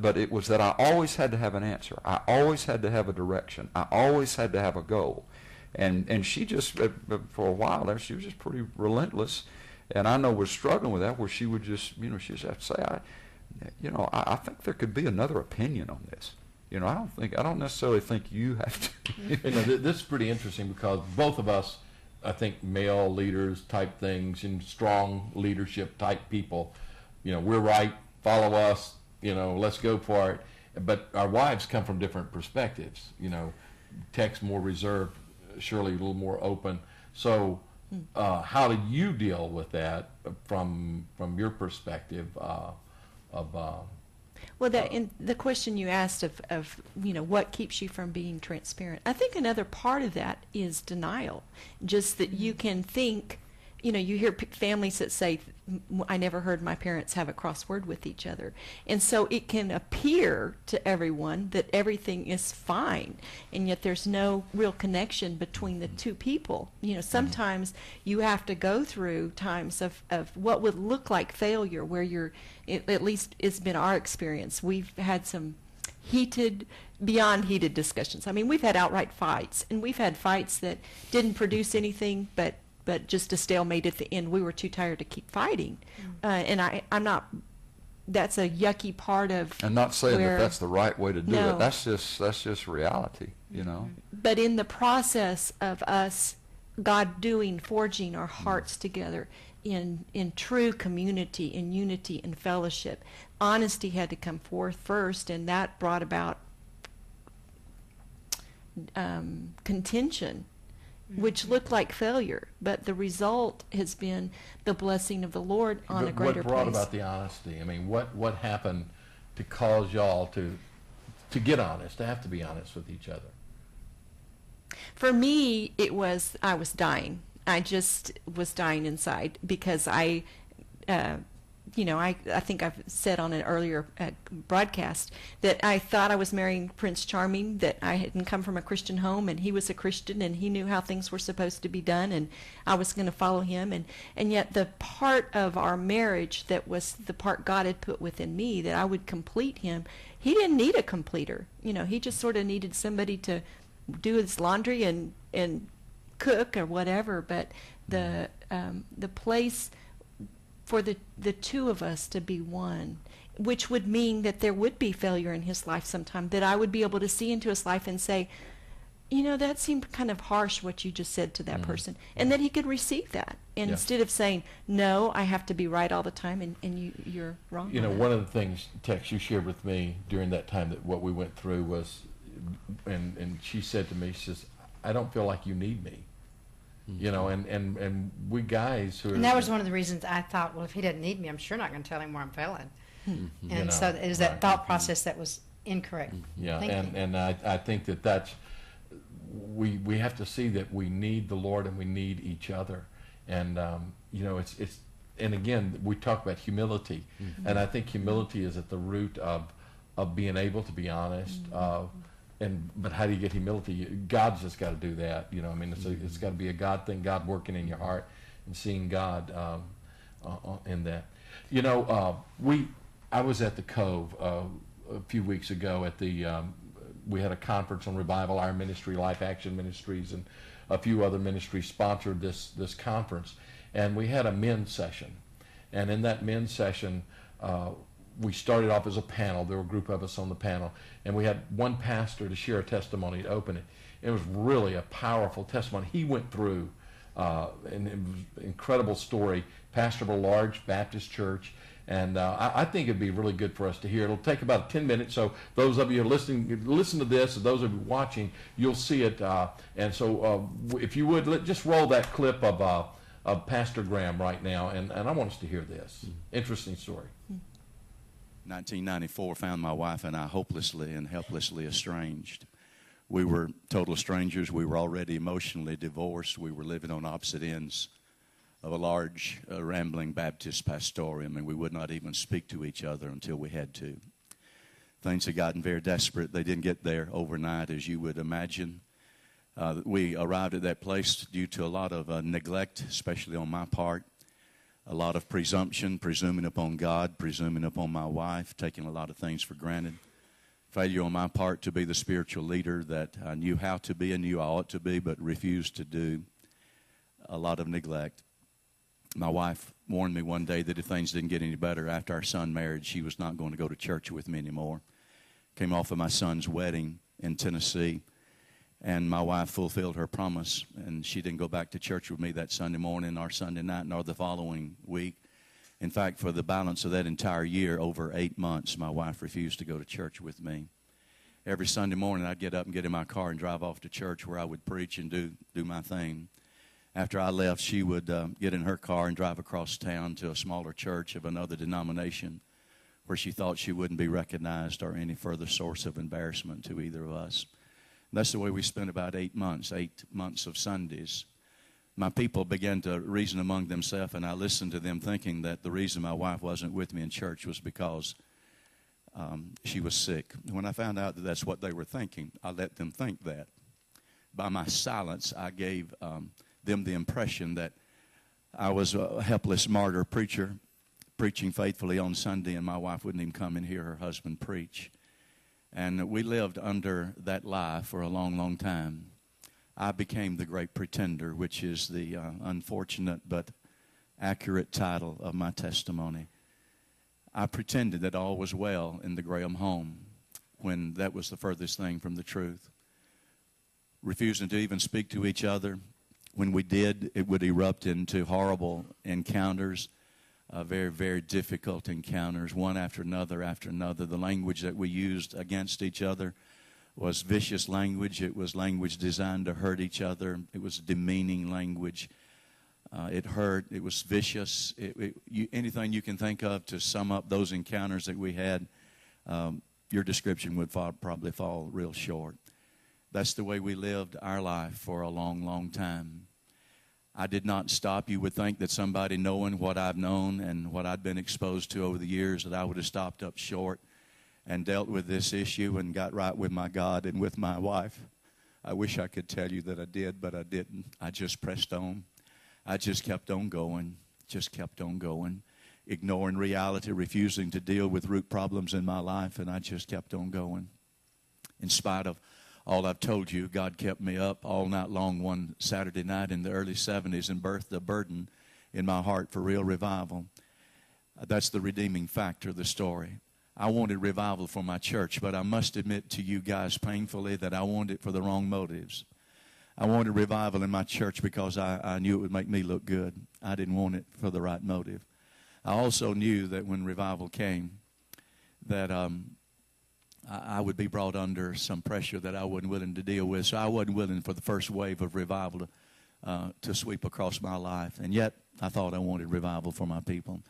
But it was that I always had to have an answer. I always had to have a direction. I always had to have a goal. And she just, for a while there, she was just pretty relentless. And I know was struggling with that, where she would just, she just have to say, I think there could be another opinion on this. I don't necessarily think you have to. This is pretty interesting because both of us, I think, male leaders type things and strong leadership type people, we're right, follow us, let's go for it. But our wives come from different perspectives. Tech's more reserved, Shirley a little more open. So how do you deal with that from your perspective Well, in the question you asked of what keeps you from being transparent, I think another part of that is denial. Just that you can think, you hear families that say, I never heard my parents have a crossword with each other. And so it can appear to everyone that everything is fine, and yet there's no real connection between the two people. Sometimes you have to go through times of what would look like failure, where at least it's been our experience. We've had some beyond heated discussions. I mean, we've had outright fights, and we've had fights that didn't produce anything but just a stalemate at the end. We were too tired to keep fighting. And I'm not, that's a yucky part of. And not saying that that's the right way to do No. it. That's just reality, But in the process of us, God forging our hearts together in true community, in unity and fellowship, honesty had to come forth first, and that brought about contention, which looked like failure, but the result has been the blessing of the Lord on a greater What brought place. about the honesty? I mean, what happened to cause y'all to get honest, to have to be honest with each other? For me, I was dying. I just was dying inside because I think I've said on an earlier broadcast that I thought I was marrying Prince Charming, that I hadn't come from a Christian home, and he was a Christian, and he knew how things were supposed to be done, and I was going to follow him. And yet the part of our marriage that was the part God had put within me, that I would complete him, he didn't need a completer. He just sort of needed somebody to do his laundry and cook or whatever. But the place for the two of us to be one, which would mean that there would be failure in his life sometime, that I would be able to see into his life and say, that seemed kind of harsh what you just said to that person, and that he could receive that. And instead of saying, no, I have to be right all the time, and you're wrong. One of the things, Tex, you shared with me during that time that what we went through was, and she said to me, she says, I don't feel like you need me. And we guys who are... And that was one of the reasons I thought, well, if he doesn't need me, I'm sure not going to tell him where I'm failing. And so it was that thought process that was incorrect. Yeah, thinking. and I think that's... We have to see that we need the Lord and we need each other. And, it's... And again, we talk about humility. And I think humility is at the root of being able to be honest. But how do you get humility? God's just got to do that. It's got to be a God thing, God working in your heart and seeing God in that. I was at the Cove a few weeks ago at we had a conference on revival. Our ministry, Life Action Ministries, and a few other ministries sponsored this conference. And we had a men's session. And in that men's session, we started off as a panel. There were a group of us on the panel, and we had one pastor to share a testimony to open it. It was really a powerful testimony. He went through, and it was an incredible story, pastor of a large Baptist church, and I think it'd be really good for us to hear. It'll take about 10 minutes, so those of you listening, listen to this, and those of you watching, you'll see it. And so if you would, just roll that clip of Pastor Graham right now, and I want us to hear this. Interesting story. 1994 found my wife and I hopelessly and helplessly estranged. We were total strangers. We were already emotionally divorced. We were living on opposite ends of a large, rambling Baptist pastorium, and we would not even speak to each other until we had to. Things had gotten very desperate. They didn't get there overnight, as you would imagine. We arrived at that place due to a lot of neglect, especially on my part. a lot of presumption, presuming upon God, presuming upon my wife, taking a lot of things for granted. Failure on my part to be the spiritual leader that I knew how to be and knew I ought to be, but refused to do. A lot of neglect. My wife warned me one day that if things didn't get any better after our son married, she was not going to go to church with me anymore. Came off of my son's wedding in Tennessee, and my wife fulfilled her promise, and she didn't go back to church with me that Sunday morning or Sunday night nor the following week. In fact, for the balance of that entire year, over 8 months, my wife refused to go to church with me. Every Sunday morning, I'd get up and get in my car and drive off to church where I would preach and do my thing. After I left, she would get in her car and drive across town to a smaller church of another denomination where she thought she wouldn't be recognized or any further source of embarrassment to either of us. And that's the way we spent about 8 months of Sundays. My people began to reason among themselves, and I listened to them thinking that the reason my wife wasn't with me in church was because she was sick. When I found out that that's what they were thinking, I let them think that. By my silence, I gave them the impression that I was a helpless martyr preacher preaching faithfully on Sunday, and my wife wouldn't even come and hear her husband preach. And we lived under that lie for a long, long time. I became the great pretender, which is the unfortunate but accurate title of my testimony. I pretended that all was well in the Graham home when that was the furthest thing from the truth. Refusing to even speak to each other. When we did, it would erupt into horrible encounters, very, very difficult encounters, one after another after another. The language that we used against each other was vicious language. It was language designed to hurt each other. It was demeaning language. It hurt. It was vicious. Anything you can think of to sum up those encounters that we had, your description would probably fall real short. That's the way we lived our life for a long, long time. I did not stop. You would think that somebody knowing what I've known and what I'd been exposed to over the years, that I would have stopped up short and dealt with this issue and got right with my God and with my wife. I wish I could tell you that I did, but I didn't. I just pressed on. I just kept on going, ignoring reality, refusing to deal with root problems in my life, and I just kept on going. In spite of all I've told you, God kept me up all night long one Saturday night in the early 70s and birthed a burden in my heart for real revival. That's the redeeming factor of the story. I wanted revival for my church, but I must admit to you guys painfully that I wanted it for the wrong motives. I wanted revival in my church because I knew it would make me look good. I didn't want it for the right motive. I also knew that when revival came, that I would be brought under some pressure that I wasn't willing to deal with. So I wasn't willing for the first wave of revival to sweep across my life. And yet I thought I wanted revival for my people.